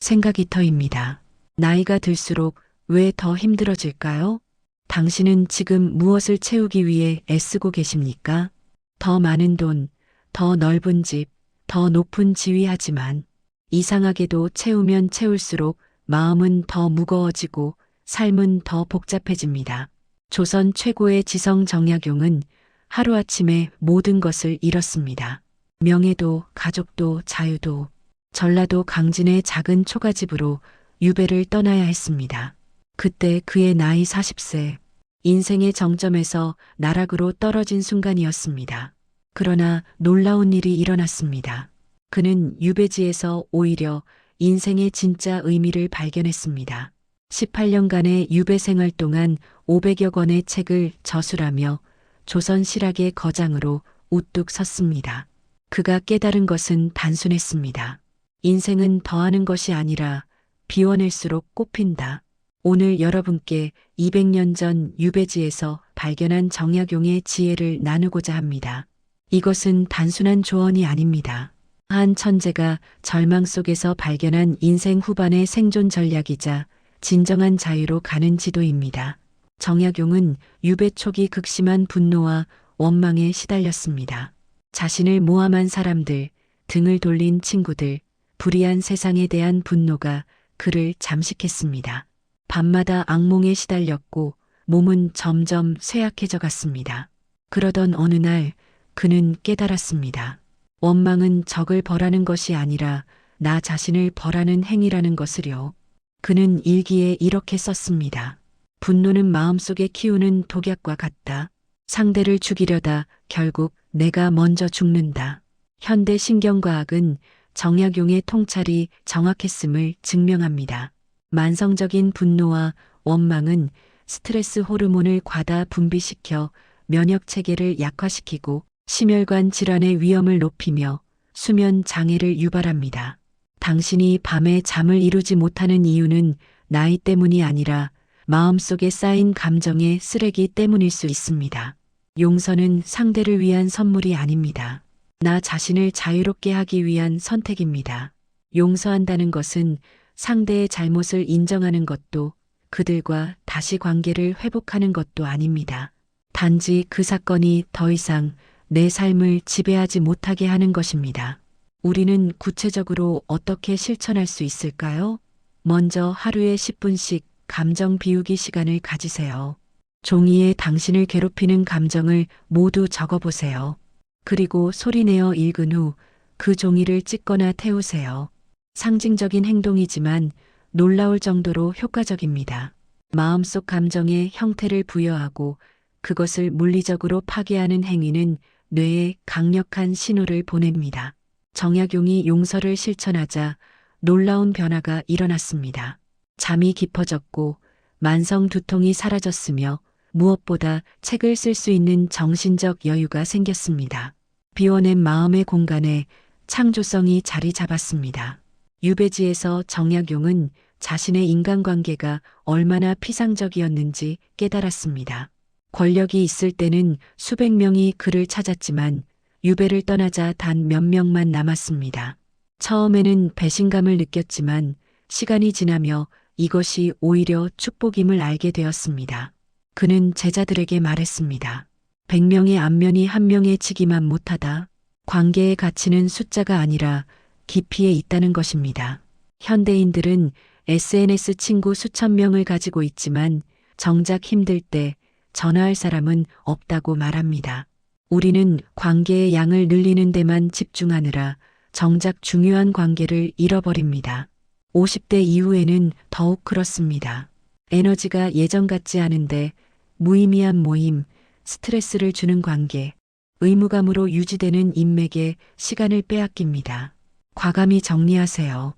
생각이 터입니다. 나이가 들수록 왜 더 힘들어질까요? 당신은 지금 무엇을 채우기 위해 애쓰고 계십니까? 더 많은 돈, 더 넓은 집, 더 높은 지위하지만 이상하게도 채우면 채울수록 마음은 더 무거워지고 삶은 더 복잡해집니다. 조선 최고의 지성 정약용은 하루아침에 모든 것을 잃었습니다. 명예도, 가족도, 자유도. 전라도 강진의 작은 초가집으로 유배를 떠나야 했습니다. 그때 그의 나이 40세, 인생의 정점에서 나락으로 떨어진 순간이었습니다. 그러나 놀라운 일이 일어났습니다. 그는 유배지에서 오히려 인생의 진짜 의미를 발견했습니다. 18년간의 유배 생활 동안 500여 권의 책을 저술하며 조선 실학의 거장으로 우뚝 섰습니다. 그가 깨달은 것은 단순했습니다. 인생은 더하는 것이 아니라 비워낼수록 꽃핀다. 오늘 여러분께 200년 전 유배지에서 발견한 정약용의 지혜를 나누고자 합니다. 이것은 단순한 조언이 아닙니다. 한 천재가 절망 속에서 발견한 인생 후반의 생존 전략이자 진정한 자유로 가는 지도입니다. 정약용은 유배 초기 극심한 분노와 원망에 시달렸습니다. 자신을 모함한 사람들, 등을 돌린 친구들, 불의한 세상에 대한 분노가 그를 잠식했습니다. 밤마다 악몽에 시달렸고 몸은 점점 쇠약해져 갔습니다. 그러던 어느 날 그는 깨달았습니다. 원망은 적을 벌하는 것이 아니라 나 자신을 벌하는 행위라는 것을요. 그는 일기에 이렇게 썼습니다. 분노는 마음속에 키우는 독약과 같다. 상대를 죽이려다 결국 내가 먼저 죽는다. 현대 신경과학은 정약용의 통찰이 정확했음을 증명합니다. 만성적인 분노와 원망은 스트레스 호르몬을 과다 분비시켜 면역 체계를 약화시키고 심혈관 질환의 위험을 높이며 수면 장애를 유발합니다. 당신이 밤에 잠을 이루지 못하는 이유는 나이 때문이 아니라 마음속에 쌓인 감정의 쓰레기 때문일 수 있습니다. 용서는 상대를 위한 선물이 아닙니다. 나 자신을 자유롭게 하기 위한 선택입니다. 용서한다는 것은 상대의 잘못을 인정하는 것도 그들과 다시 관계를 회복하는 것도 아닙니다. 단지 그 사건이 더 이상 내 삶을 지배하지 못하게 하는 것입니다. 우리는 구체적으로 어떻게 실천할 수 있을까요? 먼저 하루에 10분씩 감정 비우기 시간을 가지세요. 종이에 당신을 괴롭히는 감정을 모두 적어보세요. 그리고 소리내어 읽은 후 그 종이를 찢거나 태우세요. 상징적인 행동이지만 놀라울 정도로 효과적입니다. 마음속 감정에 형태를 부여하고 그것을 물리적으로 파괴하는 행위는 뇌에 강력한 신호를 보냅니다. 정약용이 용서를 실천하자 놀라운 변화가 일어났습니다. 잠이 깊어졌고 만성 두통이 사라졌으며 무엇보다 책을 쓸 수 있는 정신적 여유가 생겼습니다. 비워낸 마음의 공간에 창조성이 자리 잡았습니다. 유배지에서 정약용은 자신의 인간관계가 얼마나 피상적이었는지 깨달았습니다. 권력이 있을 때는 수백 명이 그를 찾았지만 유배를 떠나자 단 몇 명만 남았습니다. 처음에는 배신감을 느꼈지만 시간이 지나며 이것이 오히려 축복임을 알게 되었습니다. 그는 제자들에게 말했습니다. 100명의 안면이 한 명의 치기만 못하다. 관계의 가치는 숫자가 아니라 깊이에 있다는 것입니다. 현대인들은 SNS 친구 수천 명을 가지고 있지만 정작 힘들 때 전화할 사람은 없다고 말합니다. 우리는 관계의 양을 늘리는 데만 집중하느라 정작 중요한 관계를 잃어버립니다. 50대 이후에는 더욱 그렇습니다. 에너지가 예전 같지 않은데 무의미한 모임, 스트레스를 주는 관계, 의무감으로 유지되는 인맥에 시간을 빼앗깁니다. 과감히 정리하세요.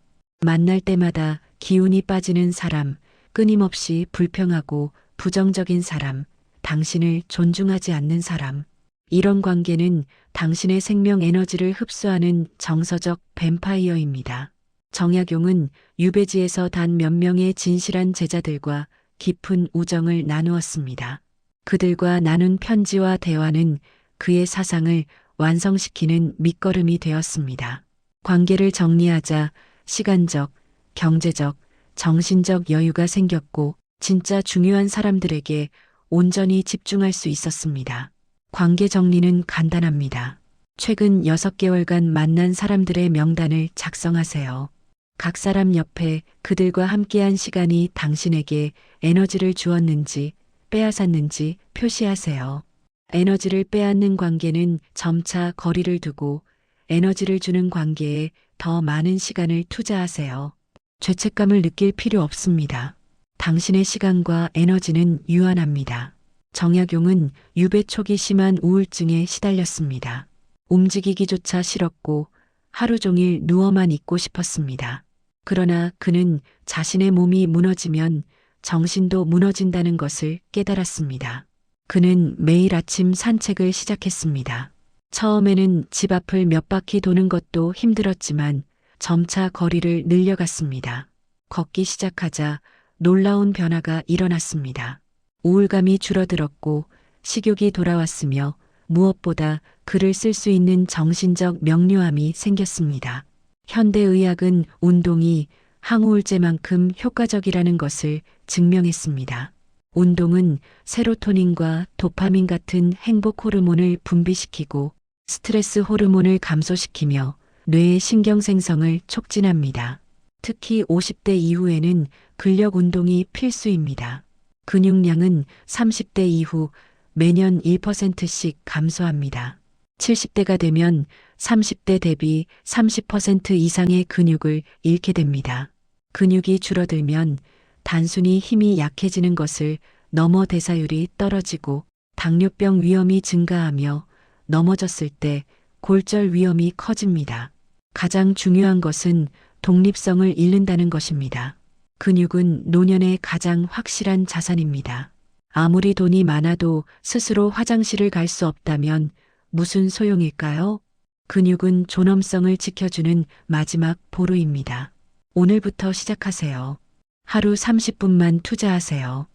만날 때마다 기운이 빠지는 사람, 끊임없이 불평하고 부정적인 사람, 당신을 존중하지 않는 사람. 이런 관계는 당신의 생명 에너지를 흡수하는 정서적 뱀파이어입니다. 정약용은 유배지에서 단 몇 명의 진실한 제자들과 깊은 우정을 나누었습니다. 그들과 나눈 편지와 대화는 그의 사상을 완성시키는 밑거름이 되었습니다. 관계를 정리하자 시간적, 경제적, 정신적 여유가 생겼고 진짜 중요한 사람들에게 온전히 집중할 수 있었습니다. 관계 정리는 간단합니다. 최근 6개월간 만난 사람들의 명단을 작성하세요. 각 사람 옆에 그들과 함께한 시간이 당신에게 에너지를 주었는지 빼앗았는지 표시하세요. 에너지를 빼앗는 관계는 점차 거리를 두고 에너지를 주는 관계에 더 많은 시간을 투자하세요. 죄책감을 느낄 필요 없습니다. 당신의 시간과 에너지는 유한합니다. 정약용은 유배 초기 심한 우울증에 시달렸습니다. 움직이기조차 싫었고 하루 종일 누워만 있고 싶었습니다. 그러나 그는 자신의 몸이 무너지면 정신도 무너진다는 것을 깨달았습니다. 그는 매일 아침 산책을 시작했습니다. 처음에는 집 앞을 몇 바퀴 도는 것도 힘들었지만 점차 거리를 늘려갔습니다. 걷기 시작하자 놀라운 변화가 일어났습니다. 우울감이 줄어들었고 식욕이 돌아왔으며 무엇보다 글을 쓸 수 있는 정신적 명료함이 생겼습니다. 현대의학은 운동이 항우울제만큼 효과적이라는 것을 증명했습니다. 운동은 세로토닌과 도파민 같은 행복 호르몬을 분비시키고 스트레스 호르몬을 감소시키며 뇌의 신경 생성을 촉진합니다. 특히 50대 이후에는 근력 운동이 필수입니다. 근육량은 30대 이후 매년 1%씩 감소합니다. 70대가 되면 30대 대비 30% 이상의 근육을 잃게 됩니다. 근육이 줄어들면 단순히 힘이 약해지는 것을 넘어 대사율이 떨어지고 당뇨병 위험이 증가하며 넘어졌을 때 골절 위험이 커집니다. 가장 중요한 것은 독립성을 잃는다는 것입니다. 근육은 노년의 가장 확실한 자산입니다. 아무리 돈이 많아도 스스로 화장실을 갈 수 없다면 무슨 소용일까요? 근육은 존엄성을 지켜주는 마지막 보루입니다. 오늘부터 시작하세요. 하루 30분만 투자하세요.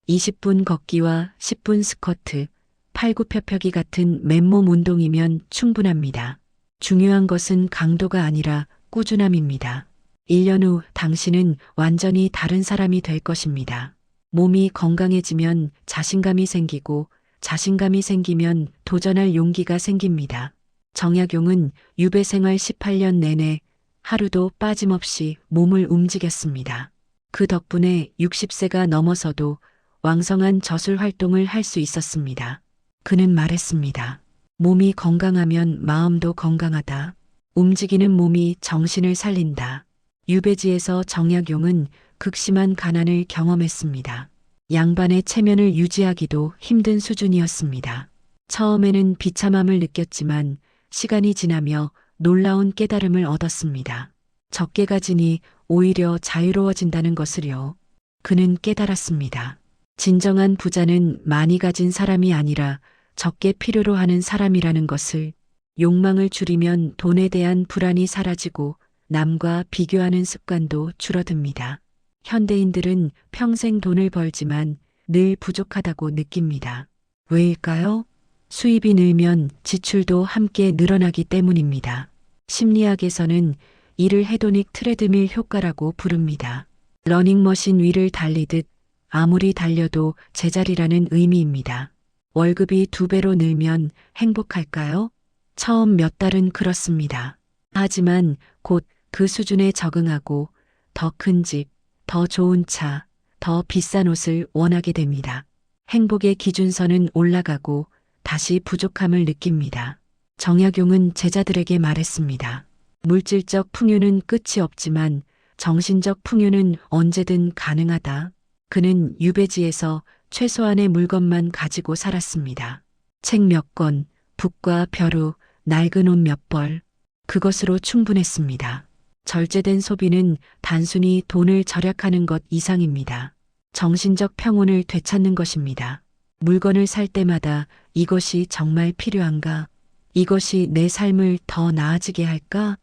20분 걷기와 10분 스쿼트, 팔굽혀펴기 같은 맨몸 운동이면 충분합니다. 중요한 것은 강도가 아니라 꾸준함입니다. 1년 후 당신은 완전히 다른 사람이 될 것입니다. 몸이 건강해지면 자신감이 생기고 자신감이 생기면 도전할 용기가 생깁니다. 정약용은 유배 생활 18년 내내 하루도 빠짐없이 몸을 움직였습니다. 그 덕분에 60세가 넘어서도 왕성한 저술 활동을 할 수 있었습니다. 그는 말했습니다. 몸이 건강하면 마음도 건강하다. 움직이는 몸이 정신을 살린다. 유배지에서 정약용은 극심한 가난을 경험했습니다. 양반의 체면을 유지하기도 힘든 수준이었습니다. 처음에는 비참함을 느꼈지만 시간이 지나며 놀라운 깨달음을 얻었습니다. 적게 가지니 오히려 자유로워진다는 것을요. 그는 깨달았습니다. 진정한 부자는 많이 가진 사람이 아니라 적게 필요로 하는 사람이라는 것을. 욕망을 줄이면 돈에 대한 불안이 사라지고 남과 비교하는 습관도 줄어듭니다. 현대인들은 평생 돈을 벌지만 늘 부족하다고 느낍니다. 왜일까요? 수입이 늘면 지출도 함께 늘어나기 때문입니다. 심리학에서는 이를 헤도닉 트레드밀 효과라고 부릅니다. 러닝머신 위를 달리듯 아무리 달려도 제자리라는 의미입니다. 월급이 2배로 늘면 행복할까요? 처음 몇 달은 그렇습니다. 하지만 곧 그 수준에 적응하고 더 큰 집, 더 좋은 차, 더 비싼 옷을 원하게 됩니다. 행복의 기준선은 올라가고 다시 부족함을 느낍니다. 정약용은 제자들에게 말했습니다. 물질적 풍요는 끝이 없지만 정신적 풍요는 언제든 가능하다. 그는 유배지에서 최소한의 물건만 가지고 살았습니다. 책 몇 권, 붓과 벼루, 낡은 옷 몇 벌. 그것으로 충분했습니다. 절제된 소비는 단순히 돈을 절약하는 것 이상입니다. 정신적 평온을 되찾는 것입니다. 물건을 살 때마다 이것이 정말 필요한가? 이것이 내 삶을 더 나아지게 할까?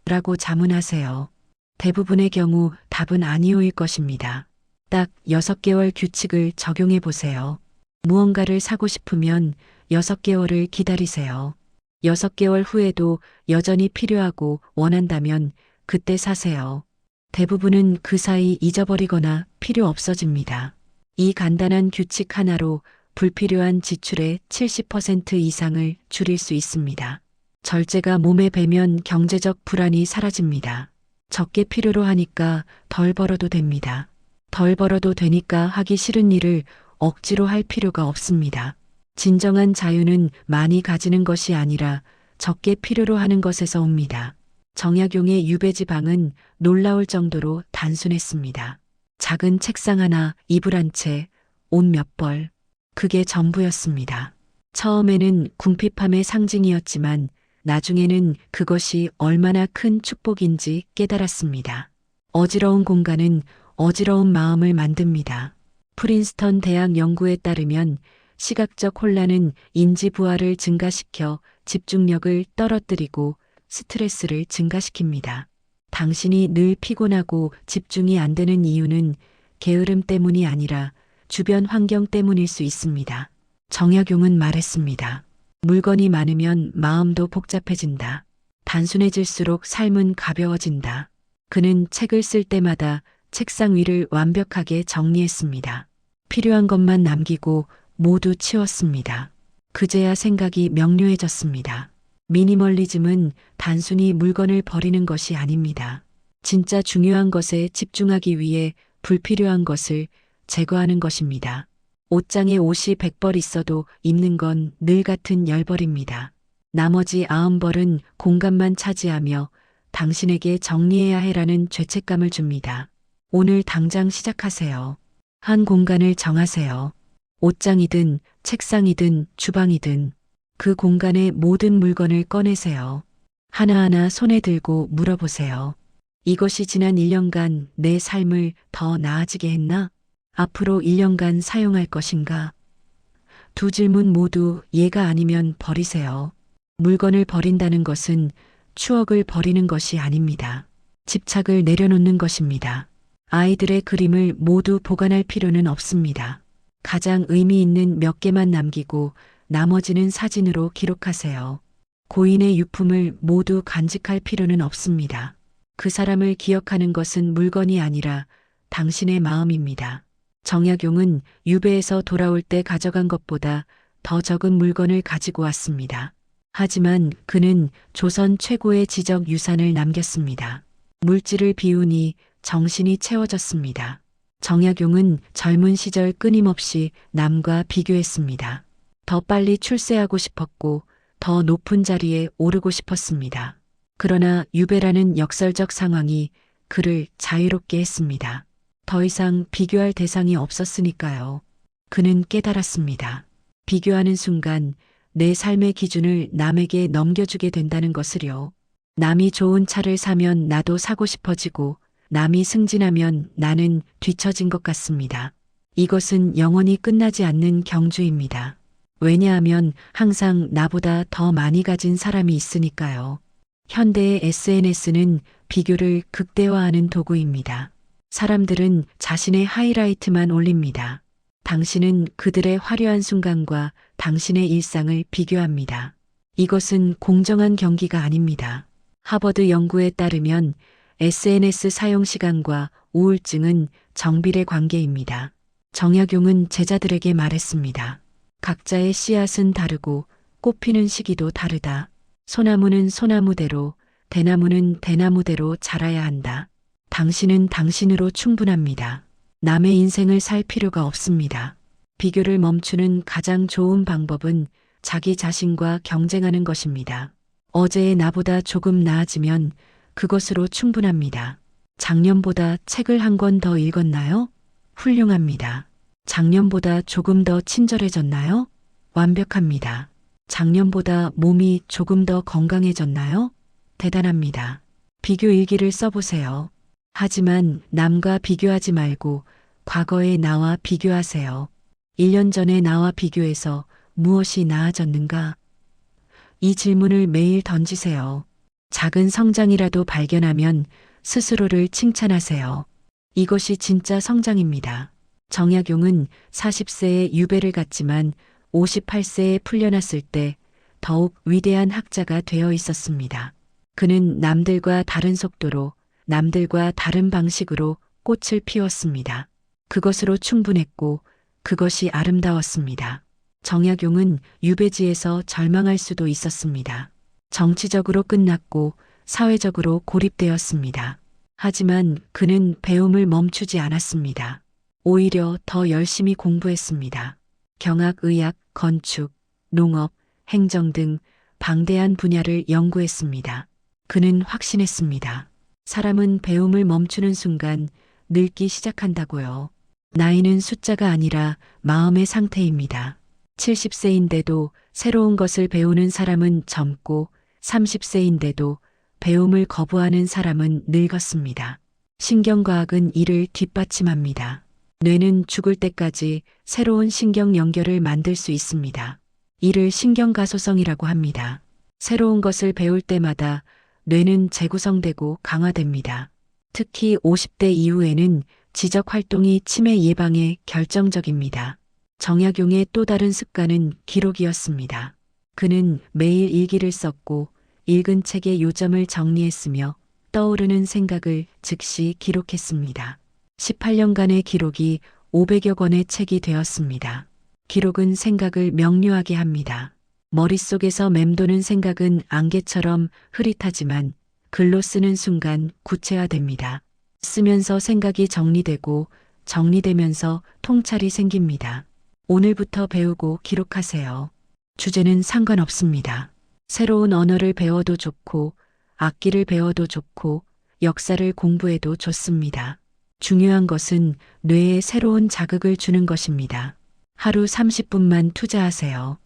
라고 자문하세요. 대부분의 경우 답은 아니오일 것입니다. 딱 6개월 규칙을 적용해 보세요. 무언가를 사고 싶으면 6개월을 기다리세요. 6개월 후에도 여전히 필요하고 원한다면 그때 사세요. 대부분은 그 사이 잊어버리거나 필요 없어집니다. 이 간단한 규칙 하나로 불필요한 지출의 70% 이상을 줄일 수 있습니다. 절제가 몸에 배면 경제적 불안이 사라집니다. 적게 필요로 하니까 덜 벌어도 됩니다. 덜 벌어도 되니까 하기 싫은 일을 억지로 할 필요가 없습니다. 진정한 자유는 많이 가지는 것이 아니라 적게 필요로 하는 것에서 옵니다. 정약용의 유배지 방은 놀라울 정도로 단순했습니다. 작은 책상 하나, 이불 한 채, 옷 몇 벌, 그게 전부였습니다. 처음에는 궁핍함의 상징이었지만 나중에는 그것이 얼마나 큰 축복인지 깨달았습니다. 어지러운 공간은 어지러운 마음을 만듭니다. 프린스턴 대학 연구에 따르면 시각적 혼란은 인지 부하를 증가시켜 집중력을 떨어뜨리고 스트레스를 증가시킵니다. 당신이 늘 피곤하고 집중이 안 되는 이유는 게으름 때문이 아니라 주변 환경 때문일 수 있습니다. 정약용은 말했습니다. 물건이 많으면 마음도 복잡해진다. 단순해질수록 삶은 가벼워진다. 그는 책을 쓸 때마다 책상 위를 완벽하게 정리했습니다. 필요한 것만 남기고 모두 치웠습니다. 그제야 생각이 명료해졌습니다. 미니멀리즘은 단순히 물건을 버리는 것이 아닙니다. 진짜 중요한 것에 집중하기 위해 불필요한 것을 제거하는 것입니다. 옷장에 옷이 100벌 있어도 입는 건 늘 같은 10벌입니다. 나머지 90벌은 공간만 차지하며 당신에게 정리해야 해라는 죄책감을 줍니다. 오늘 당장 시작하세요. 한 공간을 정하세요. 옷장이든 책상이든 주방이든 그 공간의 모든 물건을 꺼내세요. 하나하나 손에 들고 물어보세요. 이것이 지난 1년간 내 삶을 더 나아지게 했나? 앞으로 1년간 사용할 것인가? 두 질문 모두 예가 아니면 버리세요. 물건을 버린다는 것은 추억을 버리는 것이 아닙니다. 집착을 내려놓는 것입니다. 아이들의 그림을 모두 보관할 필요는 없습니다. 가장 의미 있는 몇 개만 남기고 나머지는 사진으로 기록하세요. 고인의 유품을 모두 간직할 필요는 없습니다. 그 사람을 기억하는 것은 물건이 아니라 당신의 마음입니다. 정약용은 유배에서 돌아올 때 가져간 것보다 더 적은 물건을 가지고 왔습니다. 하지만 그는 조선 최고의 지적 유산을 남겼습니다. 물질을 비우니 정신이 채워졌습니다. 정약용은 젊은 시절 끊임없이 남과 비교했습니다. 더 빨리 출세하고 싶었고 더 높은 자리에 오르고 싶었습니다. 그러나 유배라는 역설적 상황이 그를 자유롭게 했습니다. 더 이상 비교할 대상이 없었으니까요. 그는 깨달았습니다. 비교하는 순간 내 삶의 기준을 남에게 넘겨주게 된다는 것을요. 남이 좋은 차를 사면 나도 사고 싶어지고 남이 승진하면 나는 뒤처진 것 같습니다. 이것은 영원히 끝나지 않는 경주입니다. 왜냐하면 항상 나보다 더 많이 가진 사람이 있으니까요. 현대의 SNS는 비교를 극대화하는 도구입니다. 사람들은 자신의 하이라이트만 올립니다. 당신은 그들의 화려한 순간과 당신의 일상을 비교합니다. 이것은 공정한 경기가 아닙니다. 하버드 연구에 따르면 SNS 사용 시간과 우울증은 정비례 관계입니다. 정약용은 제자들에게 말했습니다. 각자의 씨앗은 다르고 꽃 피는 시기도 다르다. 소나무는 소나무대로, 대나무는 대나무대로 자라야 한다. 당신은 당신으로 충분합니다. 남의 인생을 살 필요가 없습니다. 비교를 멈추는 가장 좋은 방법은 자기 자신과 경쟁하는 것입니다. 어제의 나보다 조금 나아지면 그것으로 충분합니다. 작년보다 책을 한 권 더 읽었나요? 훌륭합니다. 작년보다 조금 더 친절해졌나요? 완벽합니다. 작년보다 몸이 조금 더 건강해졌나요? 대단합니다. 비교 일기를 써보세요. 하지만 남과 비교하지 말고 과거의 나와 비교하세요. 1년 전의 나와 비교해서 무엇이 나아졌는가? 이 질문을 매일 던지세요. 작은 성장이라도 발견하면 스스로를 칭찬하세요. 이것이 진짜 성장입니다. 정약용은 40세에 유배를 갔지만 58세에 풀려났을 때 더욱 위대한 학자가 되어 있었습니다. 그는 남들과 다른 속도로 남들과 다른 방식으로 꽃을 피웠습니다. 그것으로 충분했고 그것이 아름다웠습니다. 정약용은 유배지에서 절망할 수도 있었습니다. 정치적으로 끝났고 사회적으로 고립되었습니다. 하지만 그는 배움을 멈추지 않았습니다. 오히려 더 열심히 공부했습니다. 경학, 의학, 건축, 농업, 행정 등 방대한 분야를 연구했습니다. 그는 확신했습니다. 사람은 배움을 멈추는 순간 늙기 시작한다고요. 나이는 숫자가 아니라 마음의 상태입니다. 70세인데도 새로운 것을 배우는 사람은 젊고 30세인데도 배움을 거부하는 사람은 늙었습니다. 신경과학은 이를 뒷받침합니다. 뇌는 죽을 때까지 새로운 신경 연결을 만들 수 있습니다. 이를 신경가소성이라고 합니다. 새로운 것을 배울 때마다 뇌는 재구성되고 강화됩니다. 특히 50대 이후에는 지적 활동이 치매 예방에 결정적입니다. 정약용의 또 다른 습관은 기록이었습니다. 그는 매일 일기를 썼고 읽은 책의 요점을 정리했으며 떠오르는 생각을 즉시 기록했습니다. 18년간의 기록이 500여 권의 책이 되었습니다. 기록은 생각을 명료하게 합니다. 머릿속에서 맴도는 생각은 안개처럼 흐릿하지만 글로 쓰는 순간 구체화됩니다. 쓰면서 생각이 정리되고 정리되면서 통찰이 생깁니다. 오늘부터 배우고 기록하세요. 주제는 상관없습니다. 새로운 언어를 배워도 좋고 악기를 배워도 좋고 역사를 공부해도 좋습니다. 중요한 것은 뇌에 새로운 자극을 주는 것입니다. 하루 30분만 투자하세요.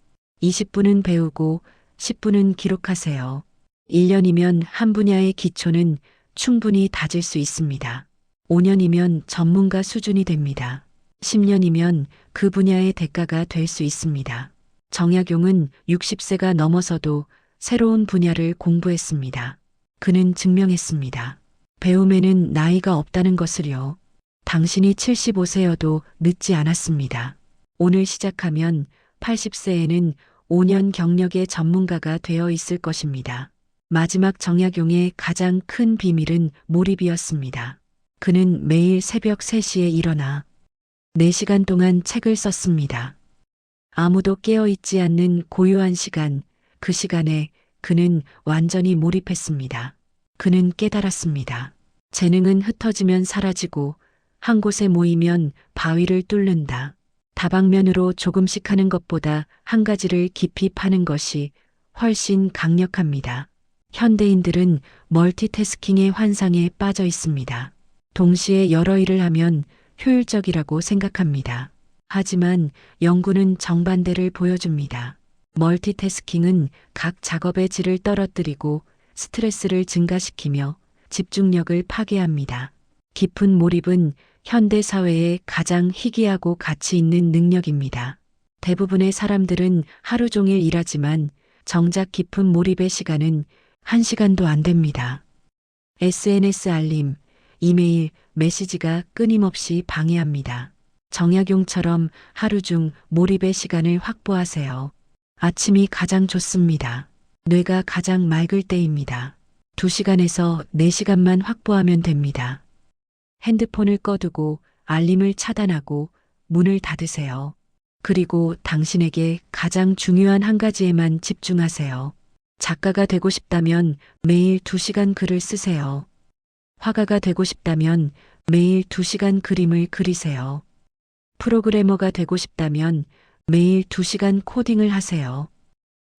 20분은 배우고 10분은 기록하세요. 1년이면 한 분야의 기초는 충분히 다질 수 있습니다. 5년이면 전문가 수준이 됩니다. 10년이면 그 분야의 대가가 될 수 있습니다. 정약용은 60세가 넘어서도 새로운 분야를 공부했습니다. 그는 증명했습니다. 배움에는 나이가 없다는 것을요. 당신이 75세여도 늦지 않았습니다. 오늘 시작하면 80세에는 5년 경력의 전문가가 되어 있을 것입니다. 마지막 정약용의 가장 큰 비밀은 몰입이었습니다. 그는 매일 새벽 3시에 일어나 4시간 동안 책을 썼습니다. 아무도 깨어있지 않는 고요한 시간, 그 시간에 그는 완전히 몰입했습니다. 그는 깨달았습니다. 재능은 흩어지면 사라지고 한 곳에 모이면 바위를 뚫는다. 다방면으로 조금씩 하는 것보다 한 가지를 깊이 파는 것이 훨씬 강력합니다. 현대인들은 멀티태스킹의 환상에 빠져 있습니다. 동시에 여러 일을 하면 효율적이라고 생각합니다. 하지만 연구는 정반대를 보여줍니다. 멀티태스킹은 각 작업의 질을 떨어뜨리고 스트레스를 증가시키며 집중력을 파괴합니다. 깊은 몰입은 현대 사회의 가장 희귀하고 가치 있는 능력입니다. 대부분의 사람들은 하루 종일 일하지만 정작 깊은 몰입의 시간은 1시간도 안 됩니다. SNS 알림, 이메일, 메시지가 끊임없이 방해합니다. 정약용처럼 하루 중 몰입의 시간을 확보하세요. 아침이 가장 좋습니다. 뇌가 가장 맑을 때입니다. 2시간에서 4시간만 확보하면 됩니다. 핸드폰을 꺼두고 알림을 차단하고 문을 닫으세요. 그리고 당신에게 가장 중요한 한 가지에만 집중하세요. 작가가 되고 싶다면 매일 2시간 글을 쓰세요. 화가가 되고 싶다면 매일 2시간 그림을 그리세요. 프로그래머가 되고 싶다면 매일 2시간 코딩을 하세요.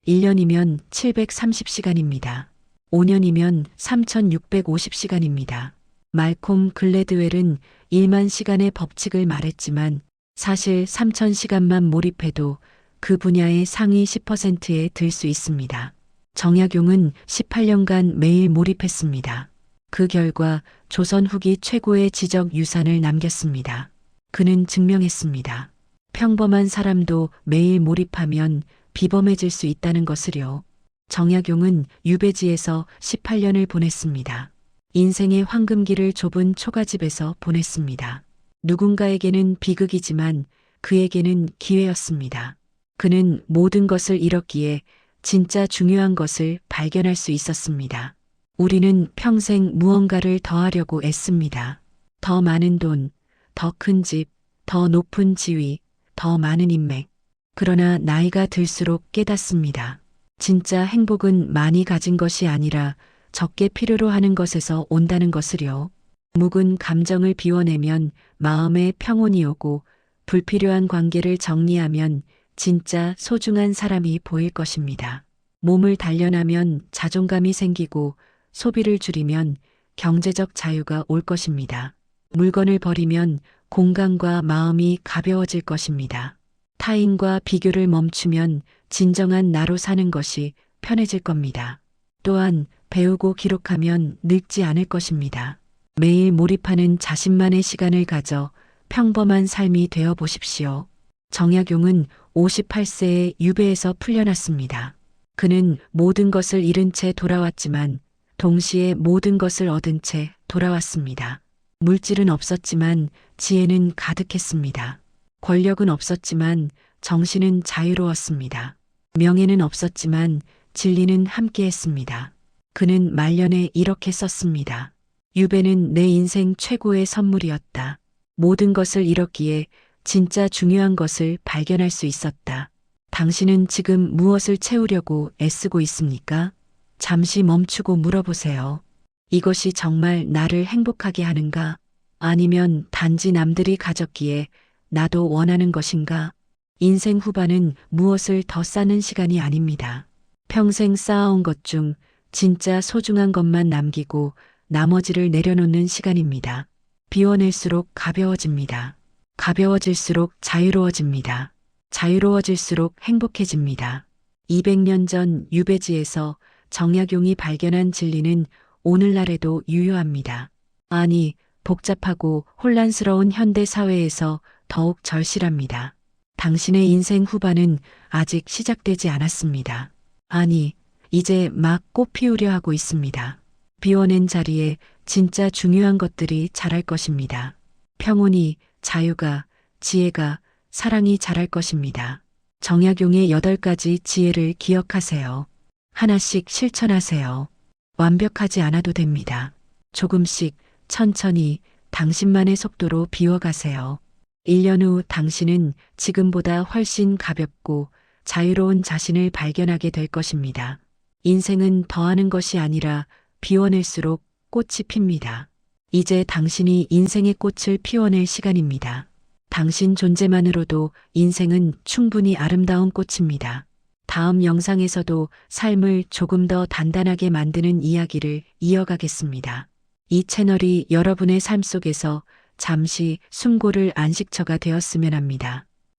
1년이면 730시간입니다. 5년이면 3650시간입니다. 말콤 글래드웰은 1만 시간의 법칙을 말했지만 사실 3000시간만 몰입해도 그 분야의 상위 10%에 들 수 있습니다. 정약용은 18년간 매일 몰입했습니다. 그 결과 조선 후기 최고의 지적 유산을 남겼습니다. 그는 증명했습니다. 평범한 사람도 매일 몰입하면 비범해질 수 있다는 것을요. 정약용은 유배지에서 18년을 보냈습니다. 인생의 황금기를 좁은 초가집에서 보냈습니다. 누군가에게는 비극이지만 그에게는 기회였습니다. 그는 모든 것을 잃었기에 진짜 중요한 것을 발견할 수 있었습니다. 우리는 평생 무언가를 더 하려고 애씁니다. 더 많은 돈, 더 큰 집, 더 높은 지위, 더 많은 인맥. 그러나 나이가 들수록 깨닫습니다. 진짜 행복은 많이 가진 것이 아니라 적게 필요로 하는 것에서 온다는 것을요. 묵은 감정을 비워내면 마음에 평온이 오고 불필요한 관계를 정리하면 진짜 소중한 사람이 보일 것입니다. 몸을 단련하면 자존감이 생기고 소비를 줄이면 경제적 자유가 올 것입니다. 물건을 버리면 공간과 마음이 가벼워질 것입니다. 타인과 비교를 멈추면 진정한 나로 사는 것이 편해질 겁니다. 또한 배우고 기록하면 늙지 않을 것입니다. 매일 몰입하는 자신만의 시간을 가져 평범한 삶이 되어 보십시오. 정약용은 58세에 유배에서 풀려났습니다. 그는 모든 것을 잃은 채 돌아왔지만 동시에 모든 것을 얻은 채 돌아왔습니다. 물질은 없었지만 지혜는 가득했습니다. 권력은 없었지만 정신은 자유로웠습니다. 명예는 없었지만 진리는 함께했습니다. 그는 말년에 이렇게 썼습니다. 유배는 내 인생 최고의 선물이었다. 모든 것을 잃었기에 진짜 중요한 것을 발견할 수 있었다. 당신은 지금 무엇을 채우려고 애쓰고 있습니까? 잠시 멈추고 물어보세요. 이것이 정말 나를 행복하게 하는가? 아니면 단지 남들이 가졌기에 나도 원하는 것인가? 인생 후반은 무엇을 더 쌓는 시간이 아닙니다. 평생 쌓아온 것 중 진짜 소중한 것만 남기고 나머지를 내려놓는 시간입니다. 비워낼수록 가벼워집니다. 가벼워질수록 자유로워집니다. 자유로워질수록 행복해집니다. 200년 전 유배지에서 정약용이 발견한 진리는 오늘날에도 유효합니다. 아니, 복잡하고 혼란스러운 현대 사회에서 더욱 절실합니다. 당신의 인생 후반은 아직 시작되지 않았습니다. 아니, 이제 막 꽃 피우려 하고 있습니다. 비워낸 자리에 진짜 중요한 것들이 자랄 것입니다. 평온이, 자유가, 지혜가, 사랑이 자랄 것입니다. 정약용의 8가지 지혜를 기억하세요. 하나씩 실천하세요. 완벽하지 않아도 됩니다. 조금씩 천천히 당신만의 속도로 비워가세요. 1년 후 당신은 지금보다 훨씬 가볍고 자유로운 자신을 발견하게 될 것입니다. 인생은 더하는 것이 아니라 비워낼수록 꽃이 핍니다. 이제 당신이 인생의 꽃을 피워낼 시간입니다. 당신 존재만으로도 인생은 충분히 아름다운 꽃입니다. 다음 영상에서도 삶을 조금 더 단단하게 만드는 이야기를 이어가겠습니다. 이 채널이 여러분의 삶 속에서 잠시 숨고를 안식처가 되었으면 합니다.